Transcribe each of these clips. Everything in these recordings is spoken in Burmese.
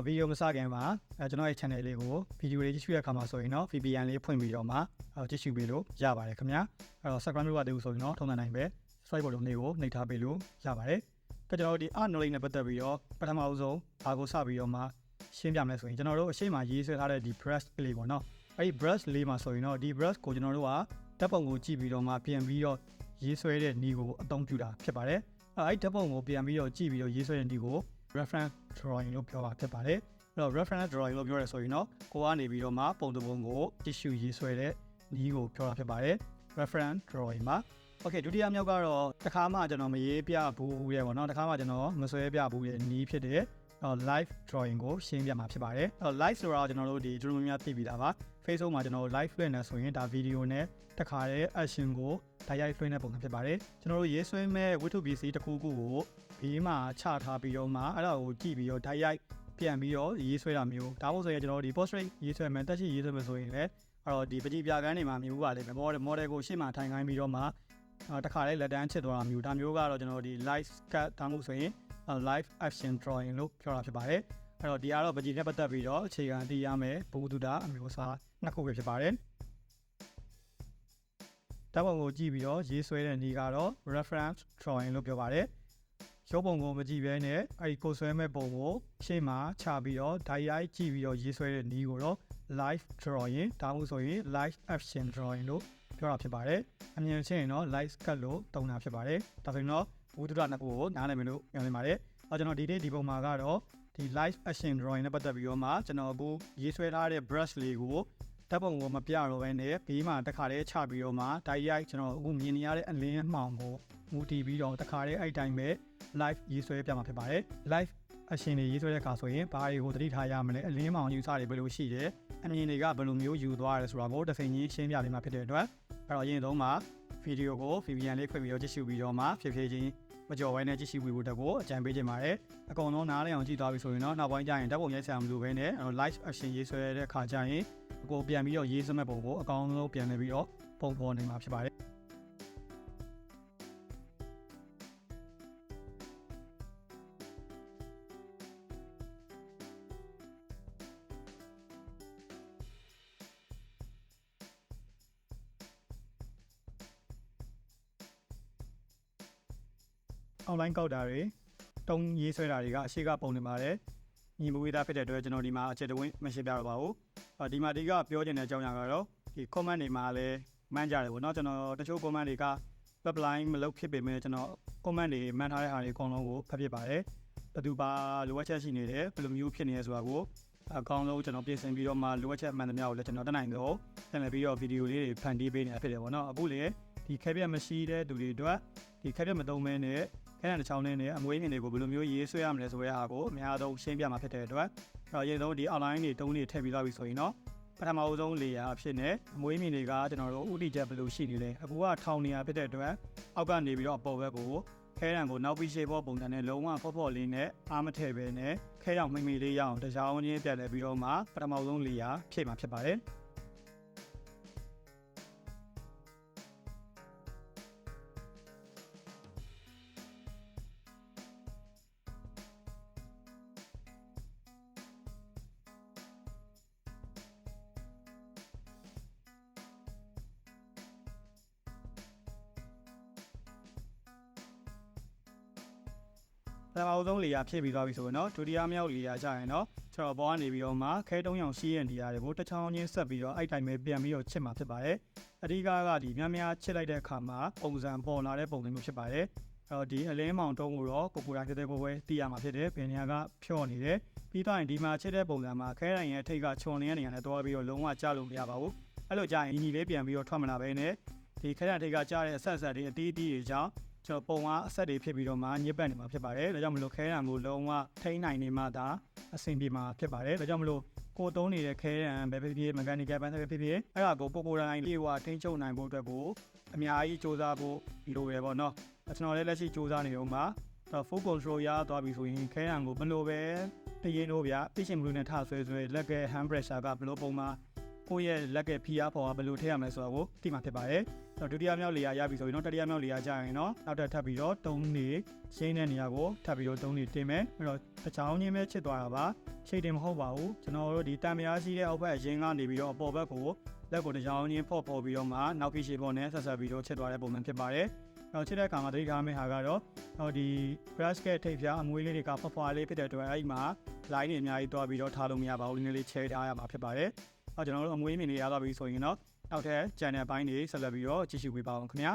ဗီဒီယိုမစခင်မှာကျွန်တော်ရဲ့ channel လေးကိုဗီဒီယိုလေးကြည့်ရှုရခါမှာဆိုရင်တော့ VPN လေးဖွင့်ပြီးတော့မှကြည့်ရှုပေးလို့ရပါတယ်ခင်ဗျာအဲ့တော့ subscribe လုပ်ရသေးဘူးဆိုရင်တော့ထုံးစံနိုင်ပဲ subscribe ဘုတ်လေးကိုနှိပ်ထားပေးလို့ရပါတယ်ကျွန်တော်တို့ဒီ art knowledge နဲ့ပတ်သက်ပြီးတော့ပထမအဆုံးဘာကိုစပြီးတော့မှရှင်းပြမယ်ဆိုရင်ကျွန်တော်တို့အရှိမရေးဆွဲထားတဲ့ဒီ brush လေးပေါ့နော်အဲ့ဒီ brush လေးမှာဆိုရင်တော့ဒီ brush ကိုကျွန်တော်တို့ကဓာတ်ပုံကိုကြည့်ပြီးတော့မှပြင်ပြီးတော့ရေးဆွဲတဲ့နည်းကိုအသုံးပြုတာဖြစ်ပါတယ်အဲ့ဒီဓာတ်ပုံကိုပြန်ပြီးတော့ကြည့်ပြီးတော့ရေးဆွဲတဲ့နည်းကို reference drawing လို့ပြောတာဖြစ်ပါတယ်အဲ့တော့ reference drawing လို့ပြောရဆိုရင်တော့ကိုကနေပြီးတော့မှပုံတစ်ပုံကိုကြည့်ရှုရေးဆွဲတဲ့နည်းကိုပြောတာဖြစ်ပါတယ် reference drawing မှာ okay ဒုတိယမြောက်ကတော့တစ်ခါမှကျွန်တော်မရေးပြဘူးရဲ့ပေါ့နော်တစ်ခါမှကျွန်တော်မဆွဲပြဘူးရဲ့နည်းဖြစ်တဲ့live drawing ကိုရှင်းပြမှာဖြစ်ပါတယ်live ဆိုတာကျွန်တော်တို့ဒီတို့များသိပြီးသားပါ Facebook မှာကျွန်တော် live လွှင့်နေဆိုရင်ဒါဗီဒီယိုနဲ့တစ်ခါတည်း action ကိုတိုက်ရိုက်လွှင့်တဲ့ပုံစံဖြစ်ပါတယ်ကျွန်တော်တို့ရေးဆွဲမဲ့ဝတ္ထုပစ္စည်းတစ်ခုခုကိုဘေးမှာချထားပြီးတော့မှအဲ့ဒါကိုကြည့်ပြီးတော့တိုက်ရိုက်ပြန်ပြီးတော့ရေးဆွဲတာမျိုးဒါမှမဟုတ်ဆိုရင်ကျွန်တော်တို့ဒီ portrait ရေးဆွဲမယ်တက်ရှိရေးဆွဲမယ်ဆိုရင်လည်းအဲ့တော့ဒီပကြီးပြကန်းတွေမှာမျိုးပါလိမ့်မယ် model ကိုရှေ့မှာထိုင်ခိုင်းပြီးတော့မှတစ်ခါတည်းလက်တန်းချစ်သွားတာမျိုးဒါမျိုးကတော့ကျွန်တော်တို့ဒီ live cut ဒါမှမဟုတ်ဆိုရင်live action drawing လို့ပြောတာဖြစ်ပါတယ်အဲ့တော့ဒီကတော့ပကြီးနဲ့ပတ်သက်ပြီးတော့အခြေခံသိရမယ်ဘုဒ္ဓတာအမျိုးအစားနှစ်ခုပဲဖြစ်ပါတယ်ဓာတ်ပုံကိုကြည့်ပြီးတော့ရေးဆွဲတဲ့နည်းကတော့ reference drawing လို့ပြောပါတယ်ရုပ်ပုံကိုမကြည့်ဘဲနဲ့အဲ့ဒီကိုဆွဲမဲ့ပုံကိုရှေ့မှာချပြီးတော့ direct ကြည့်ပြီးတော့ရေးဆွဲတဲ့နည်းကိုတော့ live drawing ဒါမှမဟုတ်ဆိုရင် live action drawing လို့ပြောတာဖြစ်ပါတယ်အမြင်ချင်းရင်တော့ live cut လို့သုံးတာဖြစ်ပါတယ်ဒါဆိုရင်တော့ဘုဒ္ဓတာနှစ်ခုကိုနားလည်မယ်လို့ပြောနေပါတယ်ကျွန်တော်ဒီပုံမှာကတော့ဒီ live action drawing နဲ့ပတ်သက်ပြီးတော့မှကျွန်တော်အခုရေးဆွဲထားတဲ့ brush လေးကိုဓာတ်ပုံကိုမပြတော့ဘဲနဲ့ဘေးမှာတစ်ခါတည်းချပြီးတော့မှ direct ကျွန်တော်အခုမြင်နေရတဲ့အလင်းအမှောင်ကိုမူတည်ပြီးတော့တစ်ခါတည်းအဲ့တိုင်းပဲ live ရေးဆွဲပြမှာဖြစ်ပါတယ် live action တွေရေးဆွဲတဲ့အခါဆိုရင်ဘာတွေကိုသတိထားရမလဲအလင်းအမှောင်ယူဆတွေဘယ်လိုရှိတယ်အမြင်တွေကဘယ်လိုမျိုးယူသွားရဲဆိုတာကိုတစ်စိမ်ကြီးရှင်းပြပေးမှာဖြစ်တဲ့အတွက်အဲ့တော့အရင်ဆုံးမှာဗီဒီယိုကို VPN လေးဖွင့်ပြီးတော့ကြည့်ရှုပြီးတော့မှဖြည်းဖြည်းချင်းမကြော်ဝဲနဲ့ကြည့်ရှုပြီးတော့ကိုအကြံပေးချင်ပါတယ်အကုန်လုံးနားလည်အောင်ကြည့်သွားပြီဆိုရင်တော့နောက်ပိုင်းကျရင်ဓာတ်ပုံရိုက်ဆရာမလို့ပဲနဲ့ live action ရေးဆွဲတဲ့အခါကျရင်ကိုပြန်ပြီးတော့ရေးစမဲ့ပုံကိုအကောင်းဆုံးပြန်နေပြီးတော့ပုံပေါ်နေမှာဖြစ်ပါတယ်online ကောက်တာတွေတုံးရေးဆွဲတာတွေကအရှိကပုံနေပါတယ်ညီမဝေးသားဖြစ်တဲ့အတွက်ကျွန်တော်ဒီမှာအချက်တဝင်းမရှင်းပြတော့ပါဘူးဒီမှာဒီကပြောချင်တဲ့အကြောင်းအရာကတော့ဒီ comment တွေမှာလည်းမှန်းကြတယ်ပေါ့နော်ကျွန်တော်တချို့ comment တွေက reply မလုပ်ဖြစ်ပေမဲ့ကျွန်တော် comment တွေမှန်းထားတဲ့ဟာတွေအကုန်လုံးကိုဖတ်ပြပါတယ်ဘယ်သူပါလိုအပ်ချက်ရှိနေတယ်ဘယ်လိုမျိုးဖြစ်နေလဲဆိုတာကိုအကောင်းဆုံးကျွန်တော်ပြင်ဆင်ပြီးတော့မှလိုအပ်ချက်မှန်သမျှကိုလည်းကျွန်တော်တက်နိုင်တော့ပြန်လည်ပြီးတော့ဗီဒီယိုလေးတွေဖန်တီးပေးနေတာဖြစ်တယ်ပေါ့နော်အခုလေဒီခဲပြတ်မရှိတဲ့သူတွေအတွက်ဒီခဲပြတ်မသုံးမဲနဲ့ခဲတဲ့ချောင်းနဲ့အမွေးမြင်တွေကိုဘယ်လိုမျိုးရေးဆွဲရမလဲဆိုတဲ့အားကိုအများဆုံးရှင်းပြမှာဖြစ်တဲ့အတွက်အရင်ဆုံးဒီ online တွေတုံးတွေထည့်ပြီးသွားပြီဆိုရင်တော့ပထမအဆုံး layer အဖြစ်နဲ့အမွေးမြင်တွေကကျွန်တော်တို့ဥတီချက်ဘယ်လိုရှိနေလဲအခုကထောင်နေရဖြစ်တဲ့အတွက်အောက်ကနေပြီးတော့အပေါ်ဘက်ကိုခဲရန်ကိုနောက်ပြီးရှေ့ပေါ်ပုံစံနဲ့လုံးဝဖော့ဖော့လေးနဲ့အားမထည့်ပဲနဲ့ခဲရောင်မိမိလေးရအောင်တခြားအောင်ချင်းပြန်လဲပြီးတော့မှပထမဆုံး layer ဖြည့်မှာဖြစ်ပါတယ်ပထမဆုံးလေယာဖြည့်ပြီးသွားပြီဆိုရင်တော့ဒုတိယမြောက်လေယာကျရင်တော့ကျွန်တော်ပေါ်ကနေပြီးတော့မှခဲတုံးရောင်ရှိတဲ့နေရာတွေကိုတစ်ချောင်းချင်းဆက်ပြီးတော့အဲ့တိုင်းပဲပြန်ပြီးတော့ချစ်မှာဖြစ်ပါတယ်အဓိကကဒီများများချစ်လိုက်တဲ့အခါမှာပုံစံပေါ်လာတဲ့ပုံစံမျိုးဖြစ်ပါတယ်အဲ့တော့ဒီအလင်းမောင်တုံးကိုတော့ကိုယ်တိုင်တဲ့ပွဲသိရမှာဖြစ်တယ်ဘယ်နေရာကဖြော့နေတယ်ပြီးတော့ဒီမှာချစ်တဲ့ပုံစံမှာခဲတိုင်းရဲ့ထိတ်ကခြုံနေတဲ့နေရာနဲ့တွားပြီးတော့လုံးဝကြားလို့မရပါဘူးအဲ့လိုကြာရင်ညီလေးပြန်ပြီးတော့ထွက်မလာပဲနဲ့ဒီခဲတိုင်းထိတ်ကကြားတဲ့အဆက်တွေအတီးတွေကြောင့်ကျွန်တော်ပုံကအဆက်တွေဖြစ်ပြီးတော့မှညစ်ပတ်နေမှာဖြစ်ပါတယ်ဒါကြောင့်မလို့ခဲရံကိုလုံးဝထိန်းနိုင်နေမှသာအဆင်ပြေမှာဖြစ်ပါတယ်ဒါကြောင့်မလို့ကိုသုံးနေတဲ့ခဲရံပဲဖြစ်ဖြစ် mechanical ပဲဖြစ်ဖြစ်အဲ့ဒါကိုပိုတိုင်းလေးဝထိန်းချုပ်နိုင်ဖို့အတွက်ကိုအများကြီးစူးစမ်းဖို့လိုရပေါ့နော်ကျွန်တော်လည်းလက်ရှိစူးစမ်းနေတော့မှ full control ရသွားပြီဆိုရင်ခဲရံကိုမလိုပဲတရင်လို့ဗျာပြည့်ရှင်ဘလူးနဲ့ထဆွဲလက်ကဲ hand pressure ကဘလို့ပုံမှာ ကိုယ့်ရဲ့လက်ကဖီအားပေါ်ကဘယ်လိုထည့်ရမလဲဆိုတာကိုသိမှဖြစ်ပါတယ်ဒုတိယမြောက်လေယာရပြီဆိုရင်တော့တတိယမြောက်လေယာကြာရင်တော့နောက်ထပ်ပြီးတော့3နေရှင်းတဲ့နေရာကိုထပ်ပြီးတော့3နေတင်မယ်အဲ့တော့တချောင်းချင်းပဲချစ်သွားတာပါချိန်တင်မဟုတ်ပါဘူးကျွန်တော်တို့ဒီတံမြားရှိတဲ့အောက်ဘက်အရင်ကနေပြီးတော့အပေါ်ဘက်ကိုလက်ကိုတချောင်းချင်းဖော့ပြီးတော့မှနောက်ခေတ်ရှေ့ပေါ်နဲ့ဆက်ပြီးတော့ချစ်သွားတဲ့ပုံစံဖြစ်ပါတယ်ချစ်တဲ့အခါမှာသတိထားမယ့်ဟာကတော့ဒီ brush ကထိပ်ဖြာအမွေးလေးတွေကဖွားဖွားလေးဖြစ်တဲ့အတွက်အဲ့ဒီမှာ line တွေအများကြီးတွားပြီးတော့ထားလို့မရပါဘူးနည်းနည်းလေးချဲထားရမှာဖြစ်ပါတယ်ကျွန်တော်တို့အမွေးမြင်နေရတော့ပြီဆိုရင်တော့နောက်ထပ် channel ပိုင်းတွေဆက်လက်ပြီးတော့ကြည့်ရှုပေးပါအောင်ခင်ဗျာ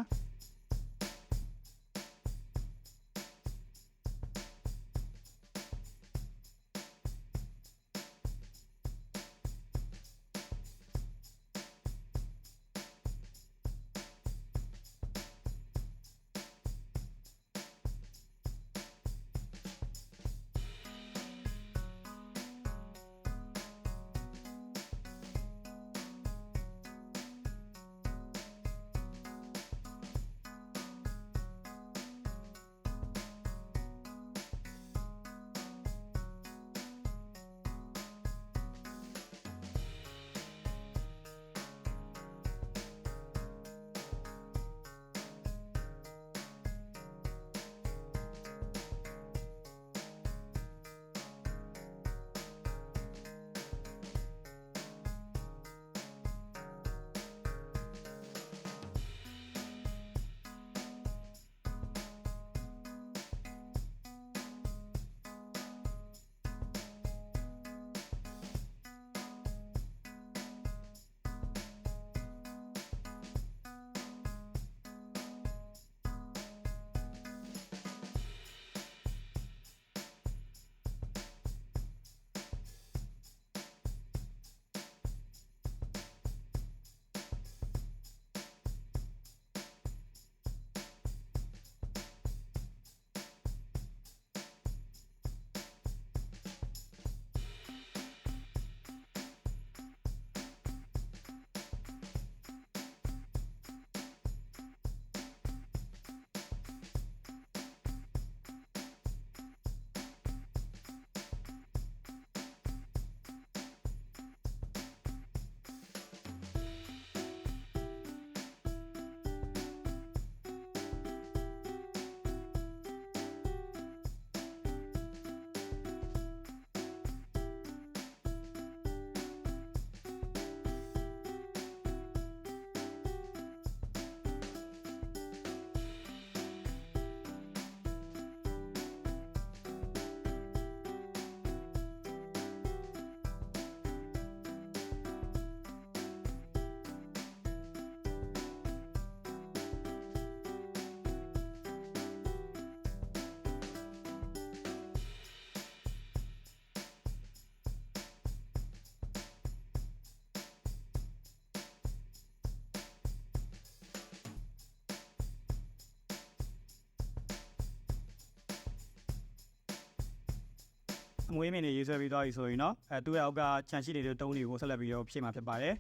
အမွေးမြင်နေရေးဆွဲပြီးသွားပြီဆိုရင်တော့သူ့ရဲ့အောက်ကခြံရှိနေတဲ့တုံးတွေကိုဆက်လက်ပြီးတော့ဖြည့်မှာဖြစ်ပါတယ်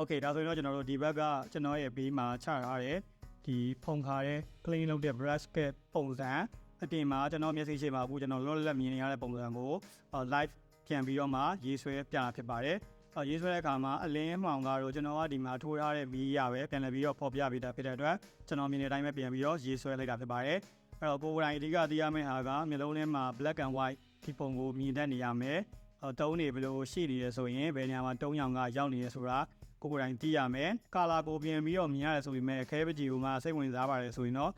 โอเคဒါဆိုရင်တော့ကျွန်တော်တို့ဒီဘက်ကကျွန်တော်ရဲ့ဘေးမှာချထားတဲ့ဒီဖုံခါတဲ့ clean လုပ်တဲ့ brush ကပုံစံအပြင်မှာကျွန်တော်မျက်စိရှိမှာအခုကျွန်တော်လောလောမြင်နေရတဲ့ပုံစံကို live ပြန်ပြီးတော့မှရေးဆွဲပြတာဖြစ်ပါတယ်ရေးဆွဲတဲ့အခါမှာအလင်းမှောင်ကတော့ကျွန်တော်ကဒီမှာထိုးထားတဲ့မီးရပဲပြန်လည်ပြီးတော့ပေါ်ပြပေးတာဖြစ်တဲ့အတွက်ကျွန်တော်မြင်တဲ့အတိုင်းပဲပြန်ပြီးတော့ရေးဆွဲလိုက်တာဖြစ်ပါတယ်အဲ့တော့ကိုယ်တိုင်အဓိကသိရမယ့်ဟာကမျိုးလုံးထဲမှာ black and white ဒီပုံကိုမြင်တတ်နေရမယ်တုံးနေဘယ်လိုရှိနေလဲဆိုရင်ဘယ်နေရာမှာတုံးရောင်ကရောက်နေလဲဆိုတာကိုယ်တိုင်သိရမယ်ကာလာကိုပြင်ပြီးတော့မြင်ရတယ်ဆိုပေမဲ့အခဲပကြီးကစိတ်ဝင်စားပါတယ်ဆိုရင်တော့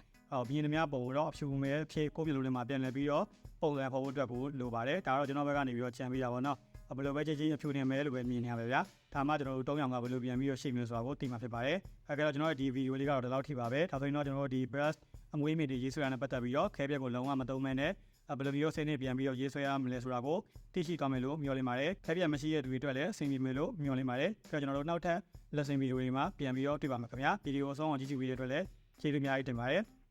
မြင်သမျှပုံတော့အဖြူမဲ့ဖြစ်ကိုမျိုးလုံးထဲမှာပြန်လည်ပြီးတော့ပုံစံဖော်ဖို့အတွက်ကိုလိုပါတယ်ဒါတော့ကျွန်တော်ဘက်ကနေပြီးတော့ခြံပေးတာပေါ့နော်ဘယ်လိုပဲချင်းချင်းအဖြူနေမယ်လို့ပဲမြင်နေရပါဗျာဒါမှကျွန်တော်တို့တုံးရောင်ကဘယ်လိုပြန်ပြီးတော့ရှိမလဲဆိုတာကိုသိမှာဖြစ်ပါတယ်အဲ့ကတော့ကျွန်တော်ဒီဗီဒီယိုလေးကတော့ဒီလောက်ထိပါပဲဒါဆိုရင်တော့ကျွန်တော်တို့ဒီ brush အမွေးမြစ်တွေရေးဆွဲရတဲ့ပတ်သက်ပြီးတော့ခဲပြက်ကိုလုံးဝမသုံးမဲနဲ့ ဘယ်လိုမျိုးစနစ်ပြန်ပြီးတော့ရေးဆွဲရမလဲဆိုတာကိုသိရှိသွားမယ်လို့မျှော်လင့်ပါတယ်။ထပ်ပြန်မရှိတဲ့သူတွေအတွက်လည်းအဆင်ပြေမယ်လို့မျှော်လင့်ပါတယ်။ကျွန်တော်တို့နောက်ထပ် lesson video တွေမှာပြန်ပြီးတော့တွေ့ပါမယ်ခင်ဗျာ။ဗီဒီယိုအဆုံးအောင်ကြည့်ကြည့်ပေးတဲ့အတွက်လည်းကျေးဇူးအများကြီးတင်ပါတယ်။